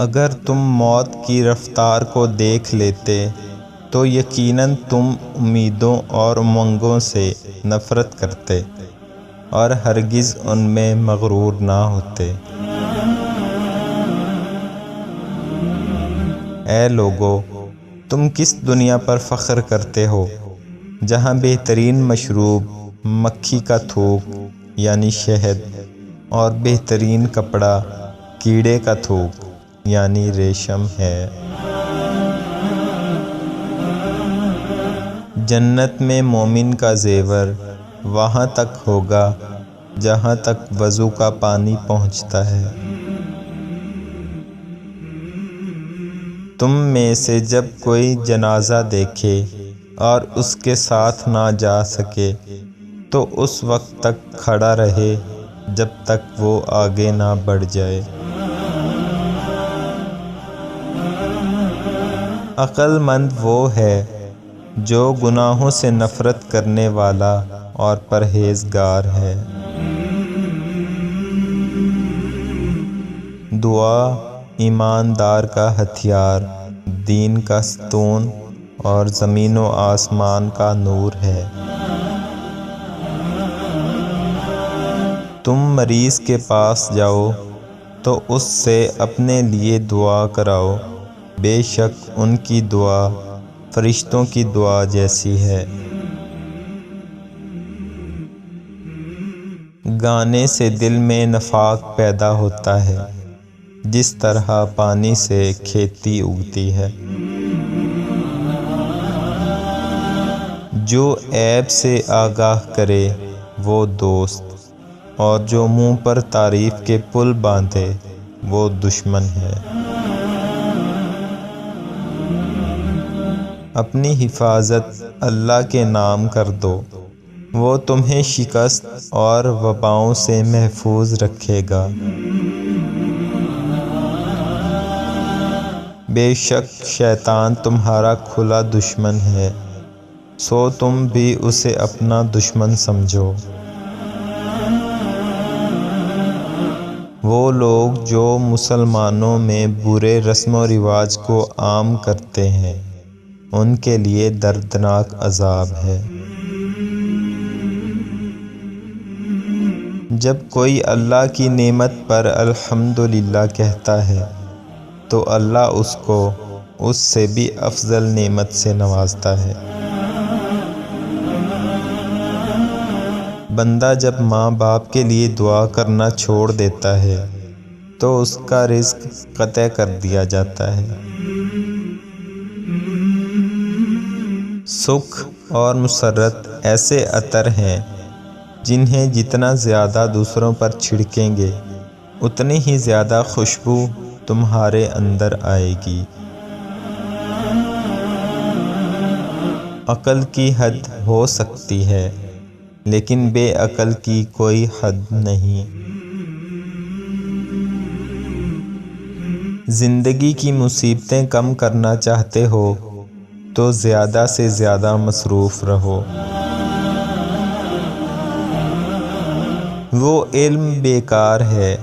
اگر تم موت کی رفتار کو دیکھ لیتے تو یقیناً تم امیدوں اور امنگوں سے نفرت کرتے اور ہرگز ان میں مغرور نہ ہوتے۔ اے لوگو، تم کس دنیا پر فخر کرتے ہو جہاں بہترین مشروب مکھی کا تھوک یعنی شہد اور بہترین کپڑا کیڑے کا تھوک یعنی ریشم ہے۔ جنت میں مومن کا زیور وہاں تک ہوگا جہاں تک وضو کا پانی پہنچتا ہے۔ تم میں سے جب کوئی جنازہ دیکھے اور اس کے ساتھ نہ جا سکے تو اس وقت تک کھڑا رہے جب تک وہ آگے نہ بڑھ جائے۔ عقل مند وہ ہے جو گناہوں سے نفرت کرنے والا اور پرہیزگار ہے۔ دعا ایماندار کا ہتھیار، دین کا ستون اور زمین و آسمان کا نور ہے۔ تم مریض کے پاس جاؤ تو اس سے اپنے لیے دعا کراؤ، بے شک ان کی دعا فرشتوں کی دعا جیسی ہے۔ گانے سے دل میں نفاق پیدا ہوتا ہے، جس طرح پانی سے کھیتی اگتی ہے۔ جو عیب سے آگاہ کرے وہ دوست، اور جو منہ پر تعریف کے پل باندھے وہ دشمن ہے۔ اپنی حفاظت اللہ کے نام کر دو، وہ تمہیں شکست اور وباؤں سے محفوظ رکھے گا۔ بے شک شیطان تمہارا کھلا دشمن ہے، سو تم بھی اسے اپنا دشمن سمجھو۔ وہ لوگ جو مسلمانوں میں برے رسم و رواج کو عام کرتے ہیں ان کے لیے دردناک عذاب ہے۔ جب کوئی اللہ کی نعمت پر الحمدللہ کہتا ہے تو اللہ اس کو اس سے بھی افضل نعمت سے نوازتا ہے۔ بندہ جب ماں باپ کے لیے دعا کرنا چھوڑ دیتا ہے تو اس کا رزق قطع کر دیا جاتا ہے۔ سکھ اور مسرت ایسے عطر ہیں جنہیں جتنا زیادہ دوسروں پر چھڑکیں گے اتنی ہی زیادہ خوشبو تمہارے اندر آئے گی۔ عقل کی حد ہو سکتی ہے لیکن بے عقل کی کوئی حد نہیں۔ زندگی کی مصیبتیں کم کرنا چاہتے ہو تو زیادہ سے زیادہ مصروف رہو۔ وہ علم بیکار ہے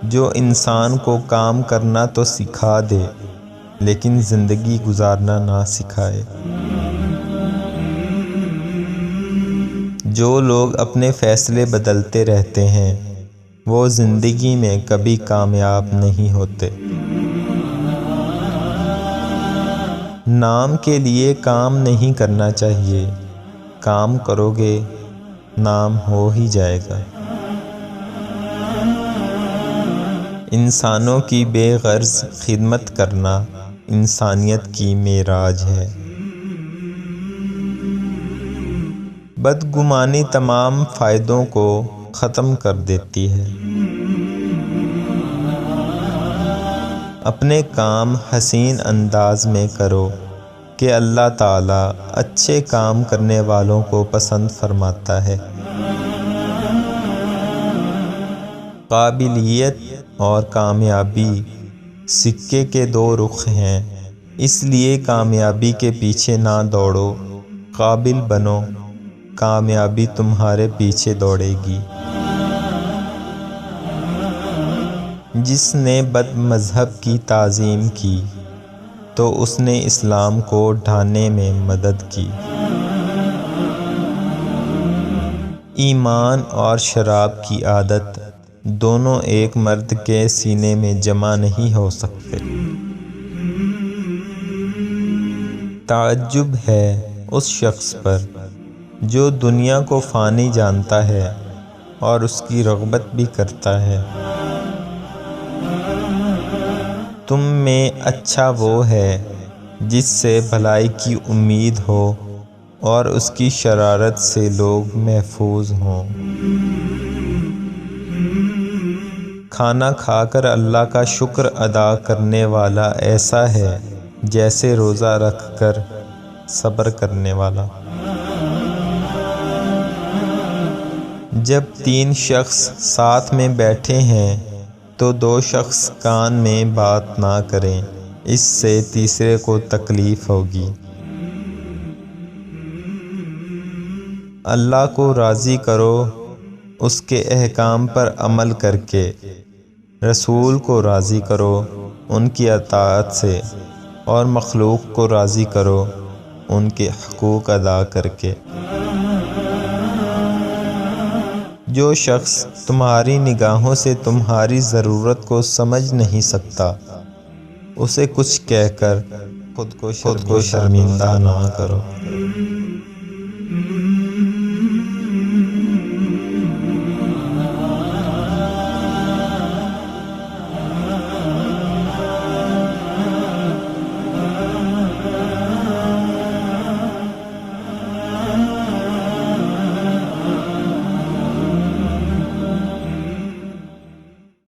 جو انسان کو کام کرنا تو سکھا دے لیکن زندگی گزارنا نہ سکھائے۔ جو لوگ اپنے فیصلے بدلتے رہتے ہیں وہ زندگی میں کبھی کامیاب نہیں ہوتے۔ نام کے لیے کام نہیں کرنا چاہیے، کام کرو گے نام ہو ہی جائے گا۔ انسانوں کی بے غرض خدمت کرنا انسانیت کی معراج ہے۔ بدگمانی تمام فائدوں کو ختم کر دیتی ہے۔ اپنے کام حسین انداز میں کرو کہ اللہ تعالیٰ اچھے کام کرنے والوں کو پسند فرماتا ہے۔ قابلیت اور کامیابی سکے کے دو رخ ہیں، اس لیے کامیابی کے پیچھے نہ دوڑو، قابل بنو، کامیابی تمہارے پیچھے دوڑے گی۔ جس نے بد مذہب کی تعظیم کی تو اس نے اسلام کو ڈھانے میں مدد کی۔ ایمان اور شراب کی عادت دونوں ایک مرد کے سینے میں جمع نہیں ہو سکتے۔ تعجب ہے اس شخص پر جو دنیا کو فانی جانتا ہے اور اس کی رغبت بھی کرتا ہے۔ تم میں اچھا وہ ہے جس سے بھلائی کی امید ہو اور اس کی شرارت سے لوگ محفوظ ہوں۔ کھانا کھا کر اللہ کا شکر ادا کرنے والا ایسا ہے جیسے روزہ رکھ کر صبر کرنے والا۔ جب 3 شخص ساتھ میں بیٹھے ہیں تو 2 شخص کان میں بات نہ کریں، اس سے تیسرے کو تکلیف ہوگی۔ اللہ کو راضی کرو اس کے احکام پر عمل کر کے، رسول کو راضی کرو ان کی اطاعت سے، اور مخلوق کو راضی کرو ان کے حقوق ادا کر کے۔ جو شخص تمہاری نگاہوں سے تمہاری ضرورت کو سمجھ نہیں سکتا، اسے کچھ کہہ کر خود کو شرمندہ نہ کرو۔